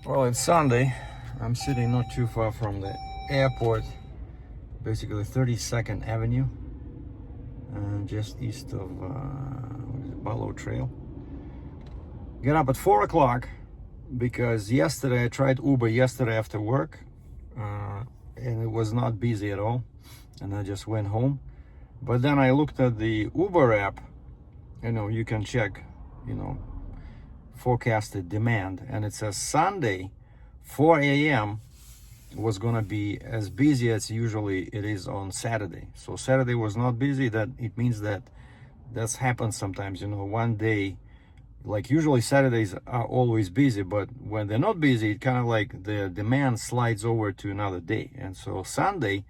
Well, it's Sunday. I'm sitting not too far from the airport, basically 32nd Avenue, just east of Barlow Trail. Get up at 4 o'clock because yesterday I tried Uber yesterday after work, and it was not busy at all, and I just went home. But then I looked at the Uber app. You can check, forecasted demand, and it says Sunday 4 a.m. was gonna be as busy as usually it is on Saturday. So Saturday was not busy. That it means that's happens sometimes. One day, like usually Saturdays are always busy, but when they're not busy, it kind of like the demand slides over to another day. And so Sunday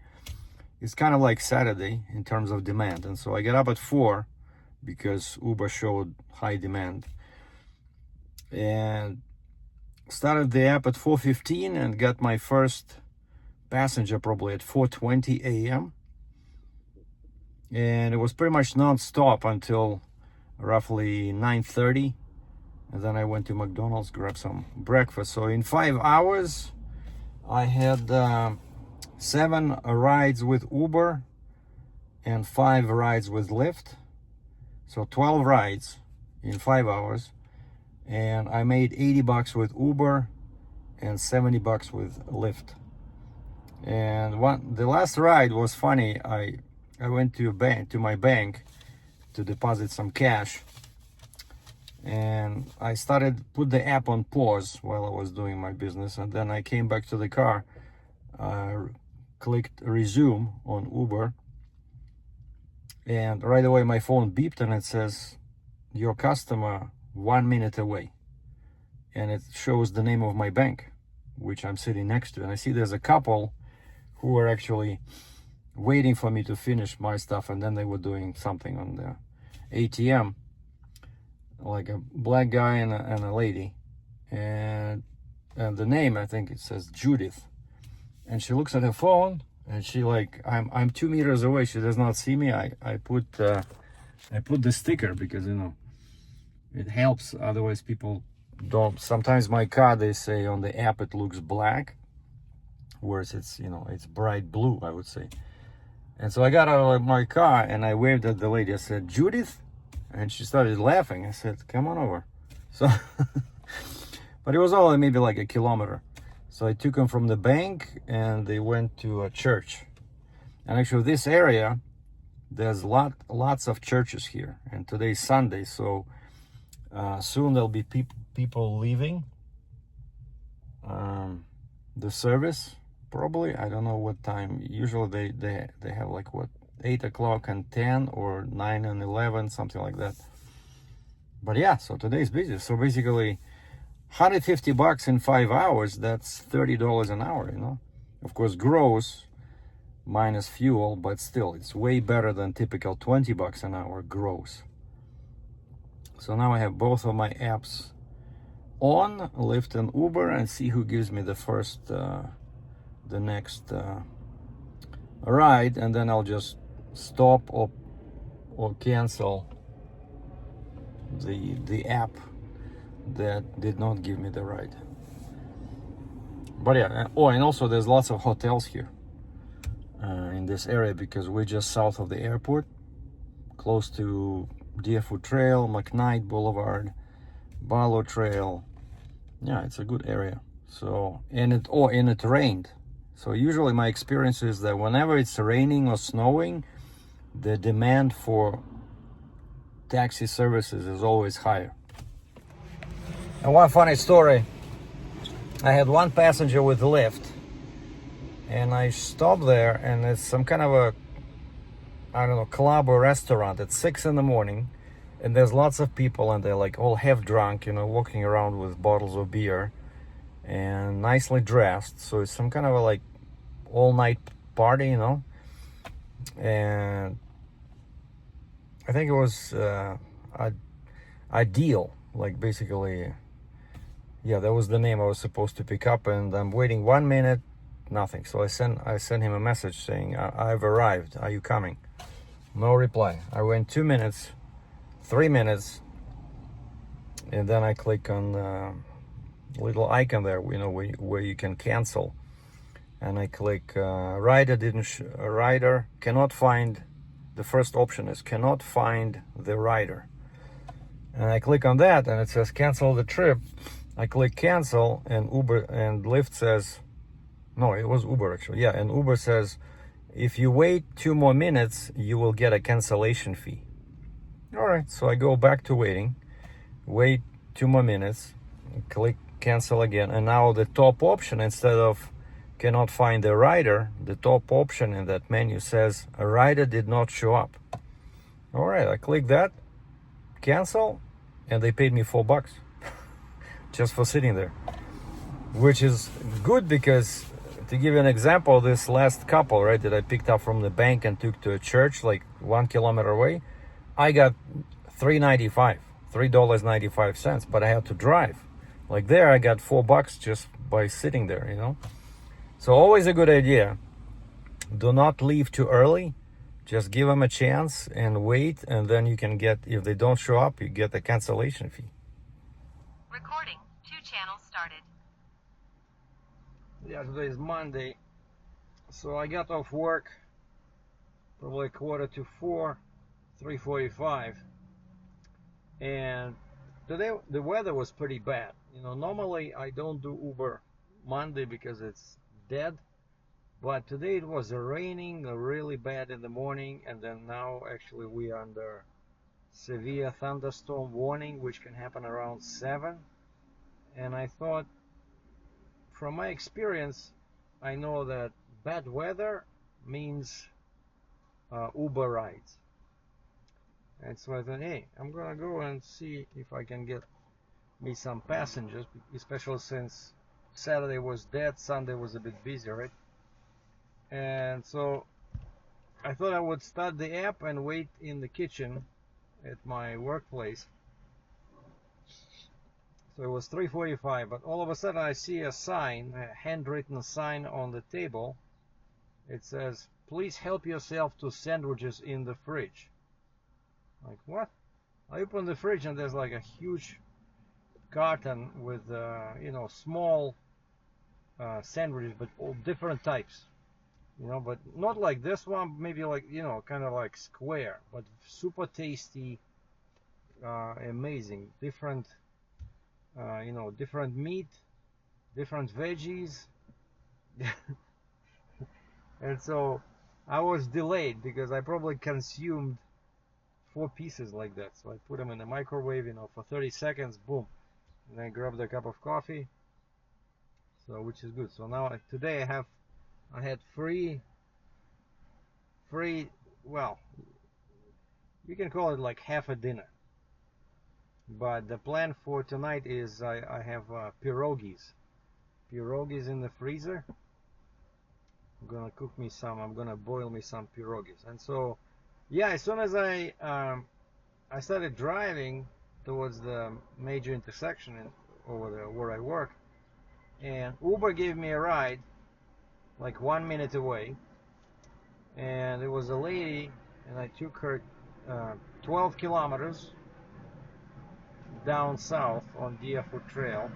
is kind of like Saturday in terms of demand. And so I get up at 4 because Uber showed high demand, and started the app at 4:15 and got my first passenger probably at 4:20 a.m. and it was pretty much non-stop until roughly 9:30, and then I went to McDonald's, grabbed some breakfast. So in 5 hours I had 7 rides with Uber and 5 rides with Lyft, so 12 rides in 5 hours. And I made $80 with Uber and $70 with Lyft. And the last ride was funny. I went to my bank to deposit some cash, and I put the app on pause while I was doing my business, and then I came back to the car, clicked resume on Uber, and right away my phone beeped and it says your customer 1 minute away, and it shows the name of my bank, which I'm sitting next to. And I see there's a couple who are actually waiting for me to finish my stuff, and then they were doing something on the ATM, like a black guy and a lady, and the name, I think it says Judith, and she looks at her phone and she like, I'm 2 meters away, she does not see me. I put the sticker because it helps, otherwise people don't. Sometimes my car, they say on the app it looks black, whereas it's bright blue, I would say. And so I got out of my car and I waved at the lady. I said, Judith, and she started laughing. I said, come on over. So but it was only maybe like a kilometer. So I took them from the bank and they went to a church. And actually this area, there's lots of churches here, and today's Sunday, so soon there'll be people leaving the service, probably. I don't know what time. Usually they have like 8 o'clock and 10, or 9 and 11, something like that. But yeah, so today's busy. So basically $150 in 5 hours, that's $30 an hour. Of course gross minus fuel, but still it's way better than typical $20 an hour gross. So now I have both of my apps on, Lyft and Uber, and see who gives me the next ride, and then I'll just stop or cancel the app that did not give me the ride. But yeah, and also there's lots of hotels here in this area because we're just south of the airport, close to Deerfoot Trail, McKnight Boulevard, Barlow Trail. Yeah, it's a good area. So, and it rained. So usually my experience is that whenever it's raining or snowing, the demand for taxi services is always higher. And one funny story, I had one passenger with Lyft, and I stopped there, and it's some kind of a, I don't know, club or restaurant at 6 in the morning, and there's lots of people, and they're like all half drunk, walking around with bottles of beer and nicely dressed. So it's some kind of a like all night party, and I think it was Ideal, like basically, yeah, that was the name I was supposed to pick up, and I'm waiting 1 minute, nothing. So I sent him a message saying, I've arrived, are you coming? No reply. I went 2 minutes, 3 minutes, and then I click on little icon there, you know, where you can cancel. And I click rider cannot find. The first option is cannot find the rider, and I click on that, and it says cancel the trip. I click cancel, and Lyft says, no, it was Uber actually, yeah, and Uber says, if you wait 2 more minutes, you will get a cancellation fee. All right, so I go back to wait 2 more minutes, click cancel again, and now the top option, instead of cannot find a rider, the top option in that menu says a rider did not show up. All right, I click that, cancel, and they paid me $4 just for sitting there, which is good because, to give you an example, this last couple, right, that I picked up from the bank and took to a church like 1 kilometer away, I got $3.95, but I had to drive. Like there, I got $4 just by sitting there, you know. So always a good idea. Do not leave too early. Just give them a chance and wait, and then you can get, if they don't show up, you get a cancellation fee. Recording. 2 channels started. Yeah, today is Monday. So I got off work probably 3:45. 3:45. And today the weather was pretty bad. You know, normally I don't do Uber Monday because it's dead. But today it was raining really bad in the morning, and then now actually we are under severe thunderstorm warning, which can happen around 7. And I thought, from my experience, I know that bad weather means Uber rides. And so I thought, hey, I'm gonna go and see if I can get me some passengers, especially since Saturday was dead, Sunday was a bit busy, right? And so I thought I would start the app and wait in the kitchen at my workplace. So it was 3:45, but all of a sudden I see a sign, a handwritten sign on the table. It says, please help yourself to sandwiches in the fridge. Like, what? I open the fridge and there's like a huge carton with, you know, small sandwiches, but all different types. You know, but not like this one, maybe like, you know, kind of like square, but super tasty, amazing, different, you know, different meat, different veggies. And so I was delayed because I probably consumed 4 pieces like that. So I put them in the microwave, you know, for 30 seconds, boom, and I grabbed a cup of coffee. So, which is good. So now today I had free, well, you can call it like half a dinner. But the plan for tonight is I have pierogies in the freezer. I'm gonna cook me some, I'm gonna boil me some pierogies. And so, yeah, as soon as I started driving towards the major intersection over there where I work, and Uber gave me a ride like 1 minute away, and it was a lady, and I took her 12 kilometers down south on Deerfoot Trail,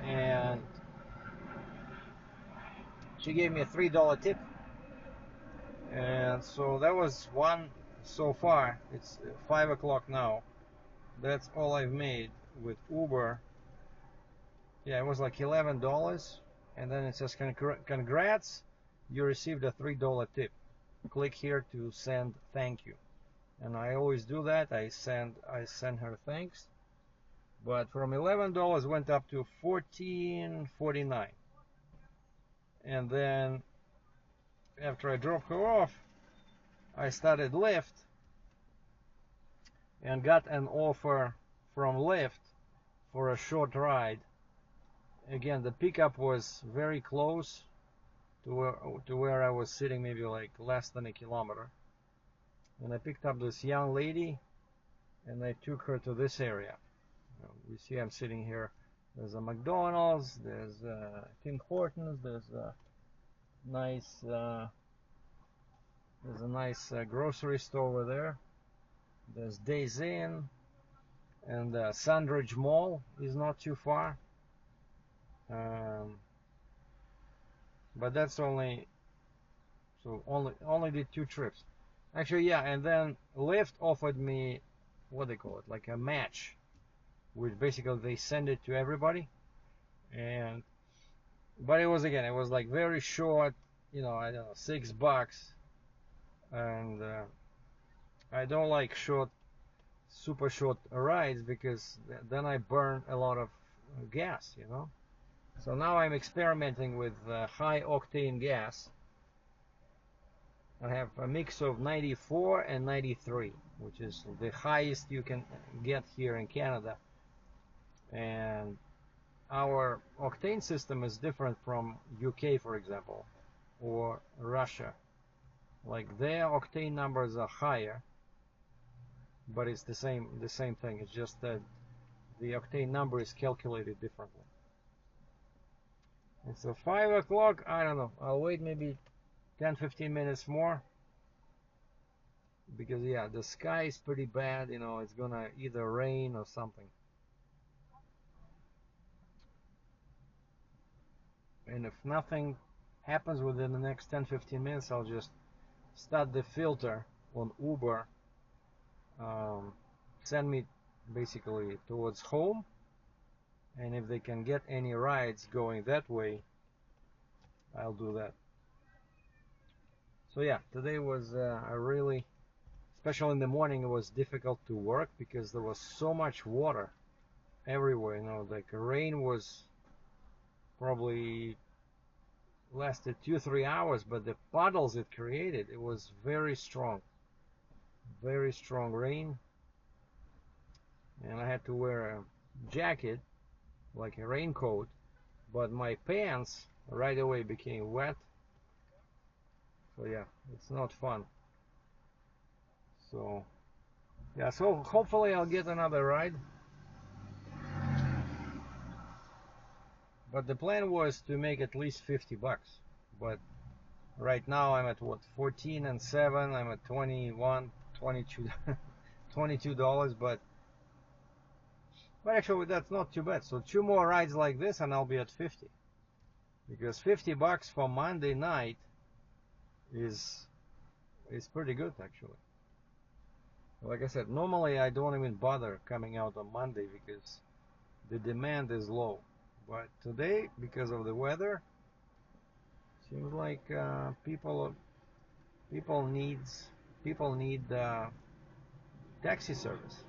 and she gave me a $3 tip. And so that was one so far. It's 5 o'clock now. That's all I've made with Uber. Yeah, it was like $11, and then it says congrats, you received a $3 tip. Click here to send thank you. And I always do that. I send her thanks. But from $11 went up to $14.49. And then after I dropped her off, I started Lyft and got an offer from Lyft for a short ride. Again, the pickup was very close to where I was sitting, maybe like less than a kilometer. And I picked up this young lady and I took her to this area. You see I'm sitting here. There's a McDonald's, there's Tim Hortons, there's a nice grocery store over there. There's Days Inn, and Sandridge Mall is not too far. But that's only, so only did 2 trips. Actually, yeah, and then Lyft offered me, what they call it, like a match, which basically they send it to everybody. And but it was like very short, I don't know, $6. And I don't like super short rides, because then I burn a lot of gas. So now I'm experimenting with high octane gas. I have a mix of 94 and 93, which is the highest you can get here in Canada. And our octane system is different from UK, for example, or Russia. Like, their octane numbers are higher, but it's the same thing. It's just that the octane number is calculated differently. It's 5 o'clock. I don't know. I'll wait maybe 10-15 minutes more, because yeah, the sky is pretty bad. It's gonna either rain or something. And if nothing happens within the next 10-15 minutes, I'll just start the filter on Uber, send me basically towards home, and if they can get any rides going that way, I'll do that. So yeah, today was a really, especially in the morning, it was difficult to work because there was so much water everywhere. Like rain was probably lasted 2-3 hours, but the puddles it created, it was very strong rain. And I had to wear a jacket, like a raincoat, but my pants right away became wet. So yeah, it's not fun. So yeah, so hopefully I'll get another ride. But the plan was to make at least $50. But right now I'm at what, 14 and 7. I'm at 21, 22, $22. But actually that's not too bad. So 2 more rides like this and I'll be at 50. Because $50 for Monday night is pretty good, actually. Like I said, normally I don't even bother coming out on Monday because the demand is low. But today, because of the weather, seems like people need taxi service.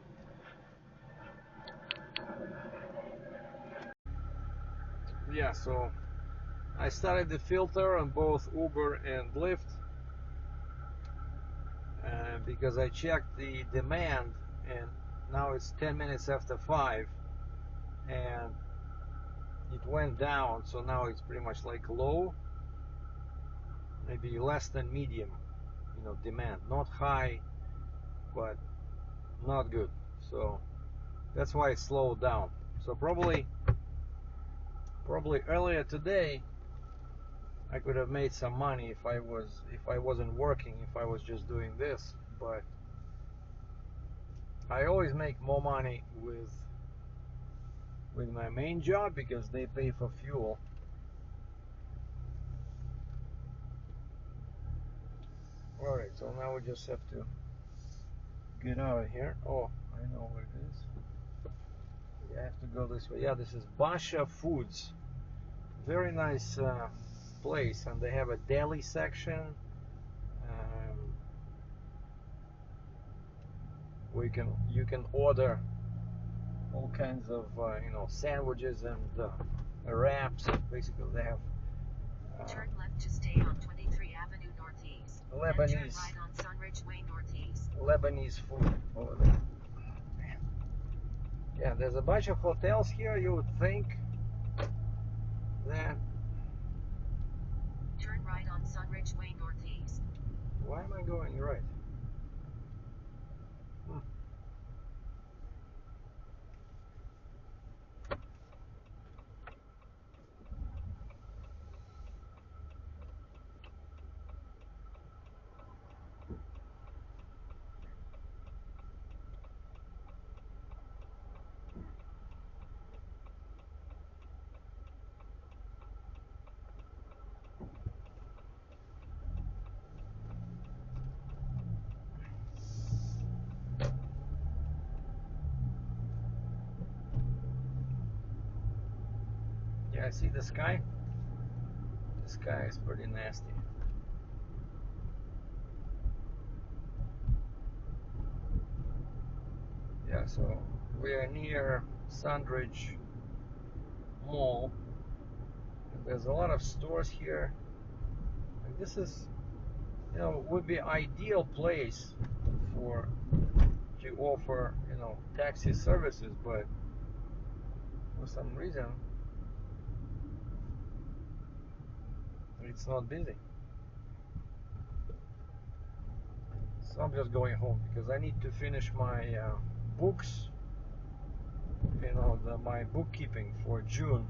Yeah, so I started the filter on both Uber and Lyft, because I checked the demand, and now it's 10 minutes after 5, and it went down, so now it's pretty much like low, maybe less than medium, demand. Not high, but not good. So that's why it slowed down. So probably earlier today I could have made some money if I wasn't working, if I was just doing this. But I always make more money with my main job because they pay for fuel. Alright, so now we just have to get out of here. Oh, I know where it is. I have to go this way. Yeah, this is Basha Foods. Very nice place, and they have a deli section where you can order all kinds of sandwiches and wraps. Basically, they have Turn left to stay on 23 Avenue Northeast. Lebanese. Then turn right on Sunridge Way Northeast. Lebanese food over there. Yeah, there's a bunch of hotels here. You would think that. Turn right on Sunridge Way Northeast. Why am I going right? Yeah, see the sky? The sky is pretty nasty. Yeah, so we are near Sandridge Mall. And there's a lot of stores here. And this is, would be ideal place for to offer, taxi services, but for some reason it's not busy. So I'm just going home because I need to finish my books, my bookkeeping for June.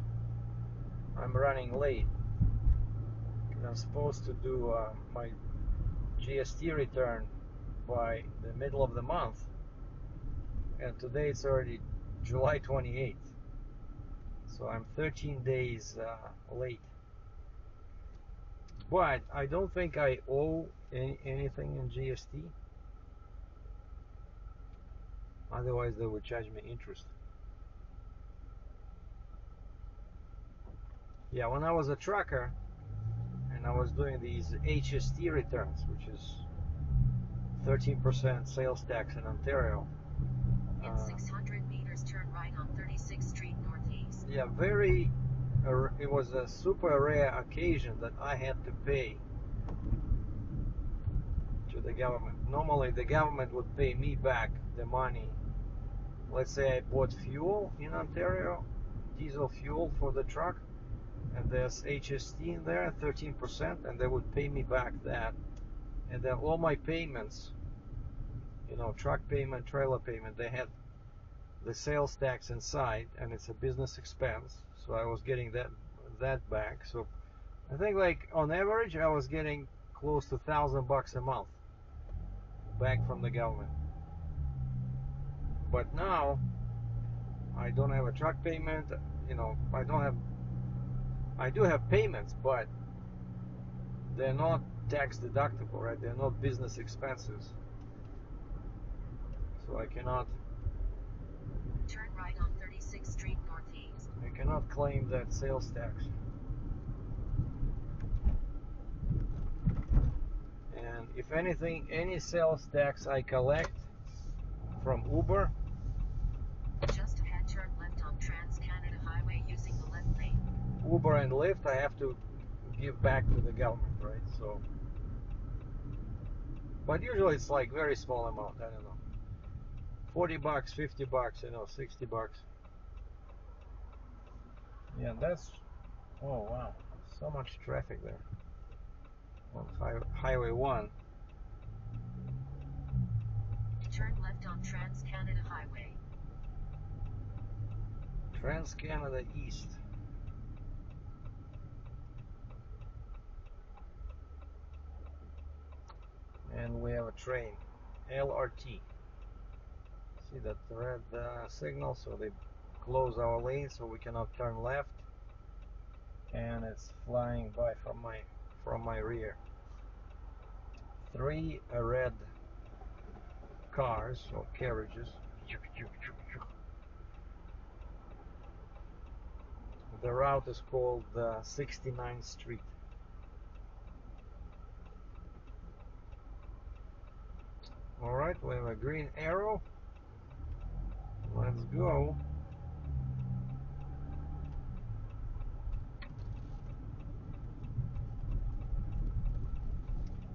I'm running late. I'm supposed to do my GST return by the middle of the month, and today it's already July 28th, so I'm 13 days late. But I don't think I owe anything in GST, otherwise they would charge me interest. Yeah, when I was a trucker and I was doing these HST returns, which is 13% sales tax in Ontario. In 600 meters, turn right on 36th Street Northeast. Yeah, it was a super rare occasion that I had to pay to the government. Normally the government would pay me back the money. Let's say I bought fuel in Ontario, diesel fuel for the truck, and there's HST in there, 13%, and they would pay me back that. And then all my payments, truck payment, trailer payment, they had the sales tax inside, and it's a business expense, so I was getting that back. So I think, like, on average I was getting close to $1,000 a month back from the government. But now I don't have a truck payment, I do have payments, but they're not tax deductible, right? They're not business expenses, so I cannot turn right on 36th Street Northeast. I cannot claim that sales tax. And if anything, any sales tax I collect from Uber, just ahead, turn left on Trans-Canada Highway using the left lane. Uber and Lyft, I have to give back to the government, right? So, but usually it's like very small amount. I don't know, $40, $50, $60. Yeah, that's, oh wow, so much traffic there on Highway 1. Turn left on Trans-Canada Highway. Trans-Canada East. And we have a train, LRT. See that red signal, so they close our lane so we cannot turn left, and it's flying by from my rear. 3 red cars or carriages. The route is called 69th Street. Alright, we have a green arrow. Let's go.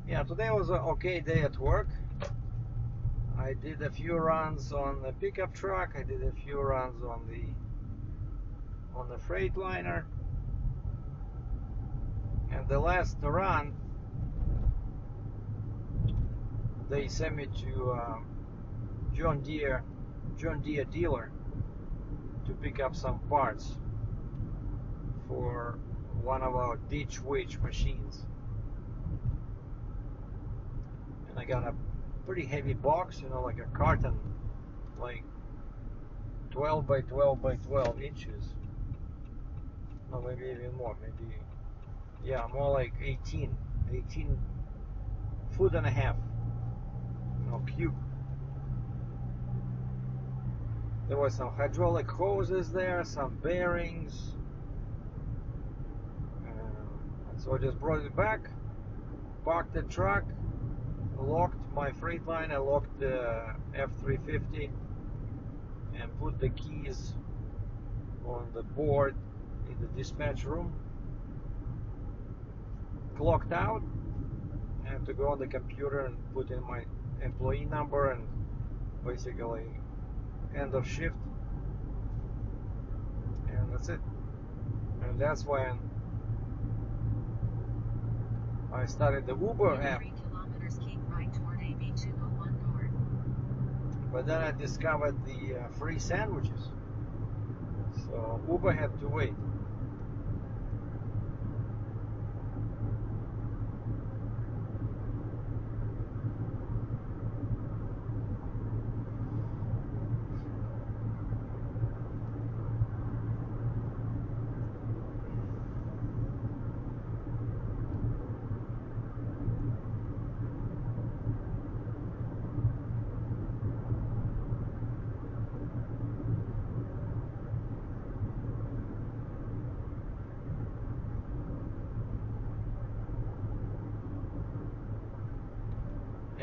Yeah, today was an okay day at work. I did a few runs on the pickup truck. I did a few runs on the Freightliner. And the last run, they sent me to John Deere dealer to pick up some parts for one of our ditch witch machines. And I got a pretty heavy box, like a carton, like 12 by 12 by 12 inches. No, maybe even more, maybe, yeah, more like 18 foot and a half, cube. There was some hydraulic hoses there, some bearings, So I just brought it back, parked the truck, locked my Freightliner, locked the F350, and put the keys on the board in the dispatch room. Clocked out. I have to go on the computer and put in my employee number and basically end of shift, and that's it. And that's when I started the Uber app. 3 kilometers, keep right toward AB 201 north. But then I discovered the free sandwiches, so Uber had to wait.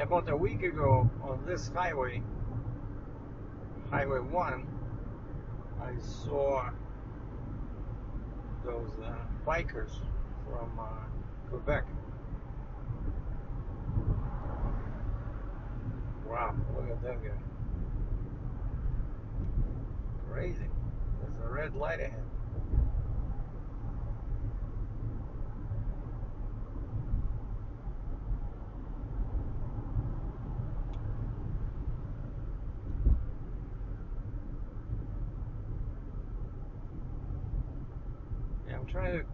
About a week ago on this highway, Highway 1, I saw those bikers from Quebec. Wow, look at that guy. Crazy. There's a red light ahead. Yeah, I'm trying to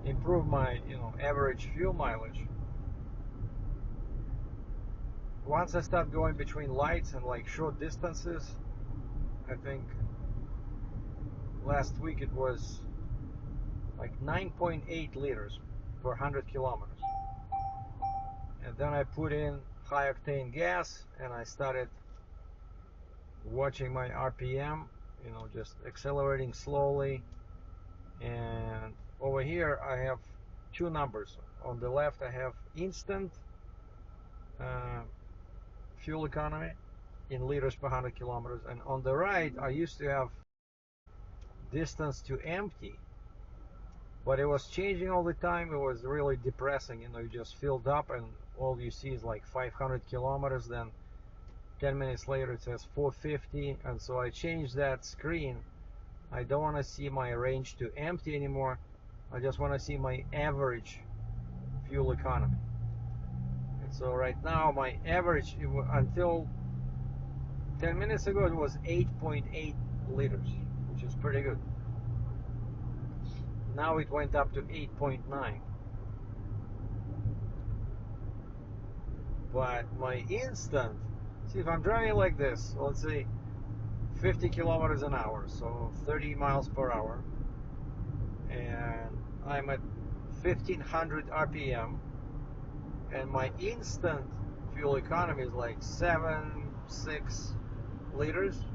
improve my, average fuel mileage. Once I start going between lights and like short distances, I think last week it was like 9.8 liters per 100 kilometers. And then I put in high octane gas and I started watching my RPM, just accelerating slowly. And over here I have two numbers. On the left I have instant fuel economy in liters per 100 kilometers, and on the right I used to have distance to empty, but it was changing all the time. It was really depressing. You just filled up and all you see is like 500 kilometers, then 10 minutes later it says 450. And so I changed that screen. I don't want to see my range to empty anymore. I just want to see my average fuel economy. And so right now my average, until 10 minutes ago, it was 8.8 liters, which is pretty good. Now it went up to 8.9. But my instant, see, if I'm driving like this, let's say 50 kilometers an hour, so 30 miles per hour, and I'm at 1500 RPM, and my instant fuel economy is like 6 liters,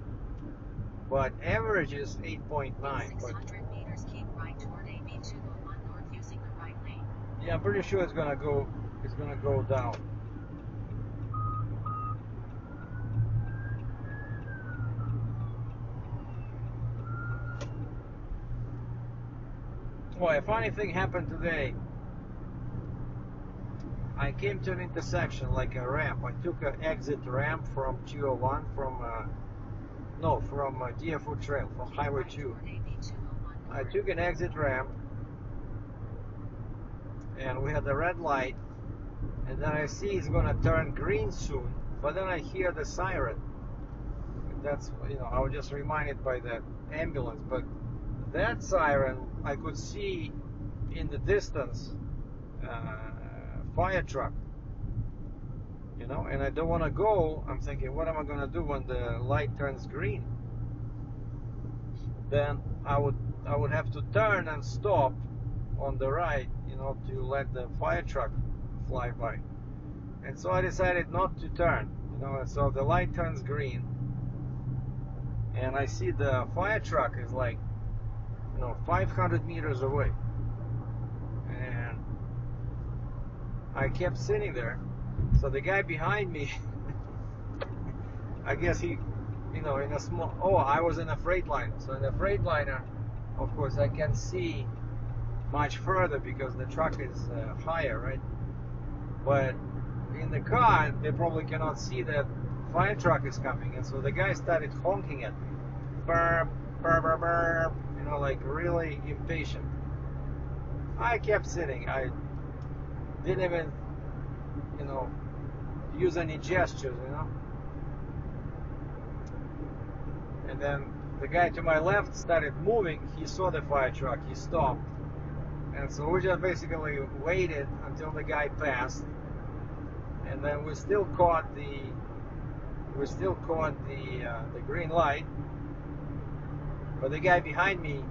but average is 8.9. 600 meters, keep right toward AB 201 north using the right lane. Yeah, I'm pretty sure it's gonna go down. Well, a funny thing happened today. I came to an intersection, like a ramp. I took an exit ramp from 201, from DFO Trail, from Highway 2. I took an exit ramp, and we had a red light, and then I see it's gonna turn green soon, but then I hear the siren. That's, I was just reminded by that ambulance, but that siren, I could see in the distance, fire truck, and I don't want to go. I'm thinking, what am I going to do when the light turns green? Then I would have to turn and stop on the right, to let the fire truck fly by. And so I decided not to turn, and so the light turns green, and I see the fire truck is like 500 meters away, and I kept sitting there. So the guy behind me, I guess he, in a small, I was in a Freightliner. So in a Freightliner, of course, I can see much further because the truck is higher, right? But in the car, they probably cannot see that fire truck is coming. And so the guy started honking at me. Burp, burp, burp, burp, like really impatient. I kept sitting. I didn't even, use any gestures, And then the guy to my left started moving. He saw the fire truck. He stopped. And so we just basically waited until the guy passed. And then we still caught the green light. But the guy behind me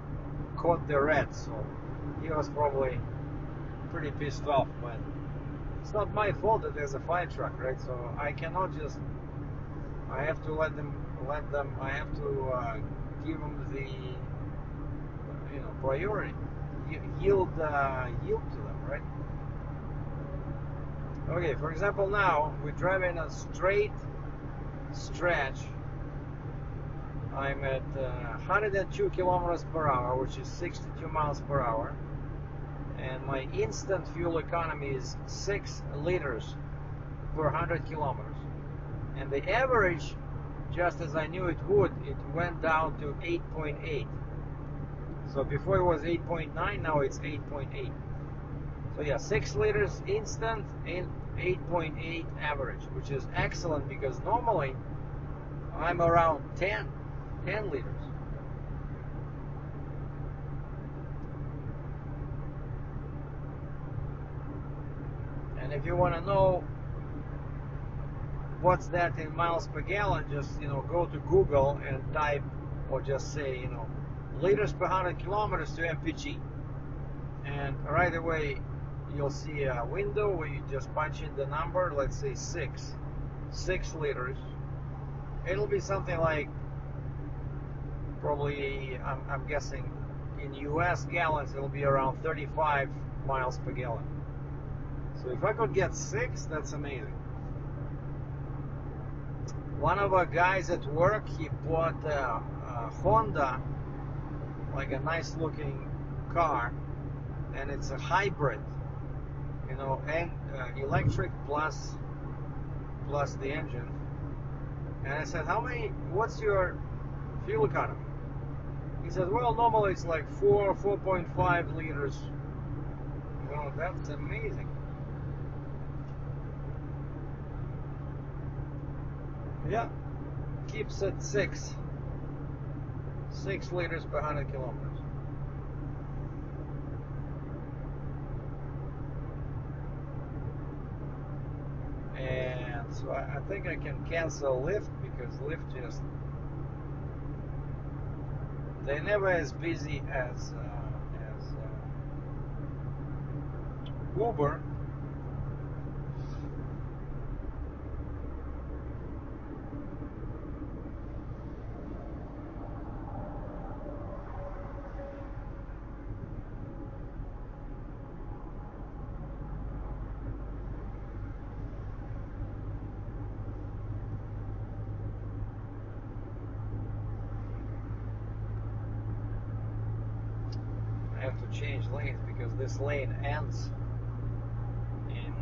caught the red, so he was probably pretty pissed off. But it's not my fault that there's a fire truck, right? So I cannot just. I have to let them. I have to give them the priority. Yield to them, right? Okay. For example, now we're driving a straight stretch. I'm at 102 kilometers per hour, which is 62 miles per hour. And my instant fuel economy is 6 liters per 100 kilometers. And the average, just as I knew it would, it went down to 8.8. So before it was 8.9, now it's 8.8. So yeah, 6 liters instant and 8.8 average, which is excellent because normally I'm around 10 liters. And if you want to know what's that in miles per gallon, just go to Google and type, or just say liters per 100 kilometers to mpg, and right away you'll see a window where you just punch in the number. Let's say 6 liters. It'll be something like, probably, I'm guessing in US gallons, it'll be around 35 miles per gallon. So if I could get 6, that's amazing. One of our guys at work, he bought a Honda, like a nice looking car, and it's a hybrid, and electric plus the engine. And I said, what's your fuel economy? He says, well, normally it's like 4.5 liters. That's amazing. Yeah, keeps at 6 liters per 100 kilometers. And so I think I can cancel Lyft, because Lyft they're never as busy as Uber. I have to change lanes because this lane ends in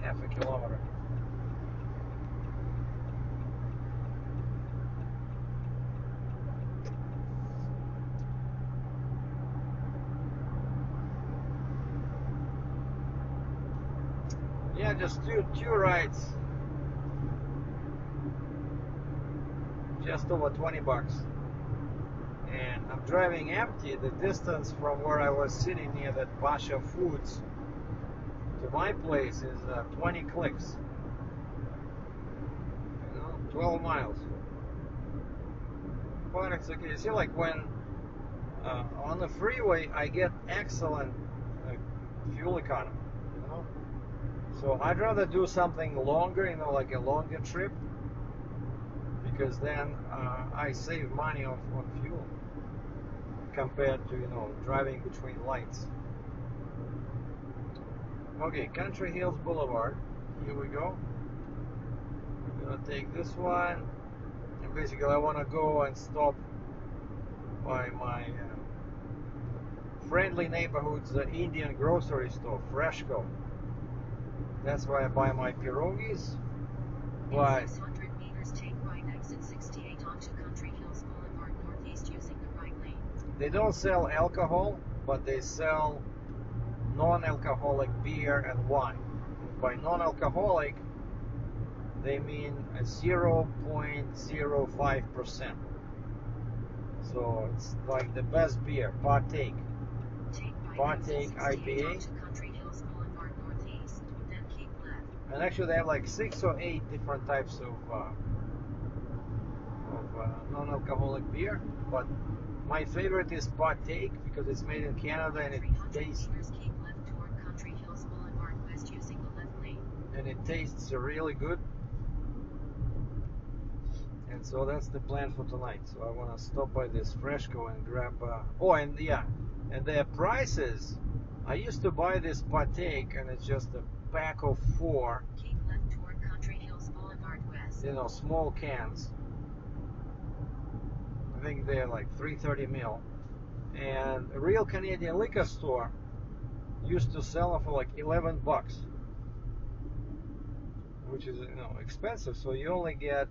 half a kilometer. Yeah, just two rides, just over 20 bucks. And I'm driving empty. The distance from where I was sitting near that Basha Foods to my place is 20 clicks. 12 miles. But it's okay. You see, like when on the freeway, I get excellent fuel economy. So I'd rather do something longer, like a longer trip, because then I save money on fuel compared to driving between lights. Okay, Country Hills Boulevard. Here we go. We're gonna take this one, and basically I want to go and stop by my friendly neighborhood's Indian grocery store, Freshco. That's where I buy my pierogies. But 600 meters, take right exit 68 onto Country Hills Boulevard Northeast using the right lane. they don't sell alcohol, but they sell non-alcoholic beer and wine. By non-alcoholic, they mean 0.05%. So it's like the best beer, Partake. Take right Partake exit 68 IPA. onto Country Hills Boulevard Northeast, then keep left. And actually they have like 6 or 8 different types of non-alcoholic beer. But my favorite is Partake because it's made in Canada and it 300 tastes meters, keep left toward Country Hills Boulevard West using the left lane. really good. And so that's the plan for tonight. So I want to stop by this Freshco and grab. And their prices. I used to buy this Partake, and it's just a pack of 4. Keep left toward Country Hills Boulevard West. Small cans. I think they're like 330 ml. And a real Canadian liquor store used to sell them for like $11, which is expensive. So you only get,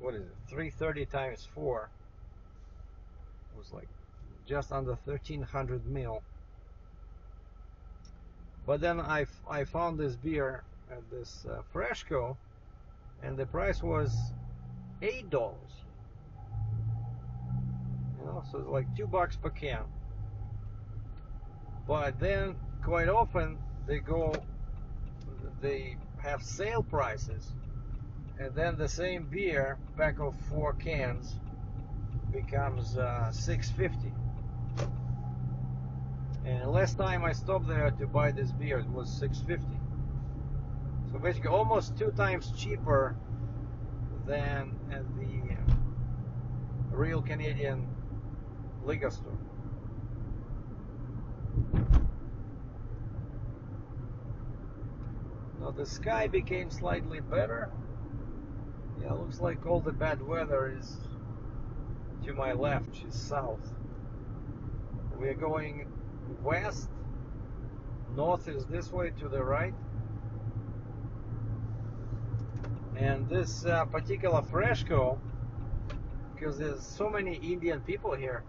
what is it, 330 times 4 was like just under 1,300 ml. But then I found this beer at this Freshco, and the price was $8. So it's like $2 per can. But then quite often they have sale prices, and then the same beer, pack of 4 cans, becomes $6.50. And last time I stopped there to buy this beer, it was $6.50. So basically almost 2 times cheaper than at the real Canadian liquor store. Now the sky became slightly better. Yeah, looks like all the bad weather is to my left, which is south. We're going west. North is this way to the right. And this particular Freshco, because there's so many Indian people here,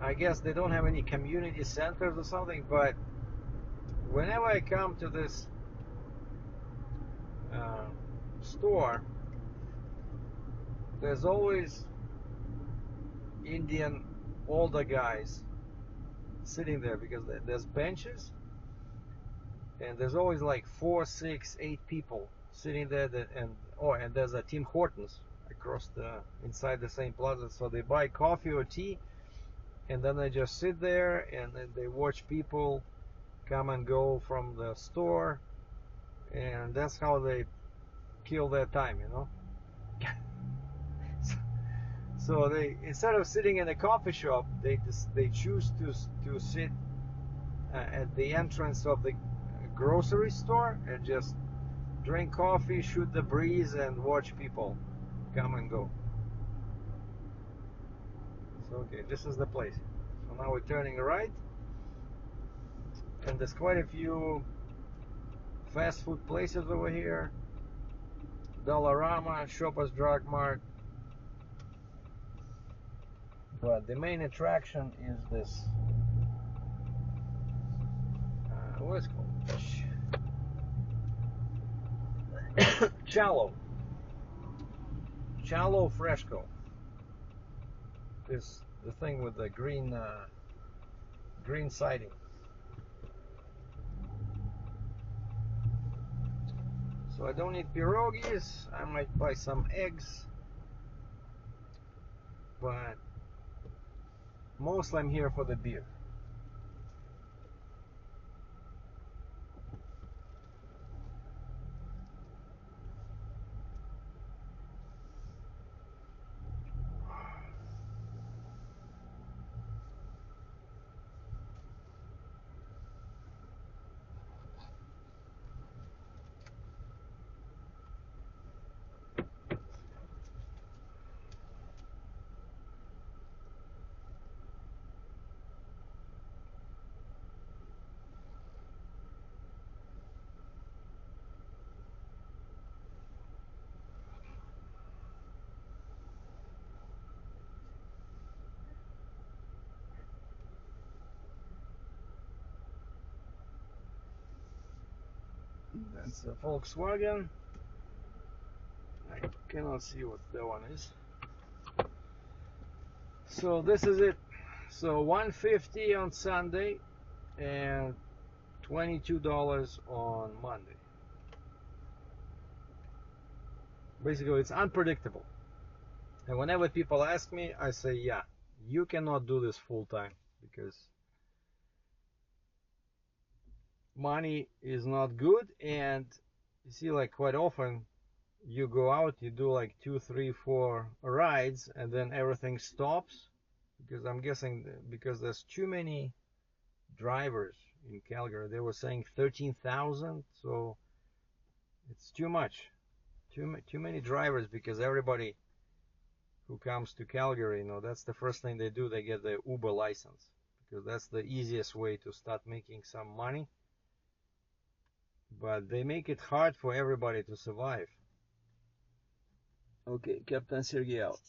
I guess they don't have any community centers or something, but whenever I come to this store, there's always Indian older guys sitting there because there's benches, and there's always like 4, 6, 8 people sitting there, and there's a Tim Hortons across inside the same plaza, so they buy coffee or tea, and then they just sit there and then they watch people come and go from the store, and that's how they kill their time, So they, instead of sitting in a coffee shop, they choose to sit at the entrance of the grocery store and just drink coffee, shoot the breeze, and watch people come and go. So okay, this is the place. So now we're turning right, and there's quite a few fast food places over here. Dollarama, Shoppers Drug Mart. But the main attraction is this, what is it called? Chalo Freshco. This the thing with the green siding. So I don't need pierogies. I might buy some eggs, but mostly I'm here for the beer. That's a Volkswagen. I cannot see what that one is. So this is it. So $150 on Sunday and $22 on Monday. Basically, it's unpredictable. And whenever people ask me, I say, yeah, you cannot do this full time because money is not good. And you see, like, quite often you go out, you do like 2, 3, 4 rides, and then everything stops, because I'm guessing because there's too many drivers in Calgary. They were saying 13,000, so it's too much, too many drivers, because everybody who comes to Calgary, that's the first thing they do. They get the Uber license, because that's the easiest way to start making some money. But they make it hard for everybody to survive. Okay, Captain Sergey out.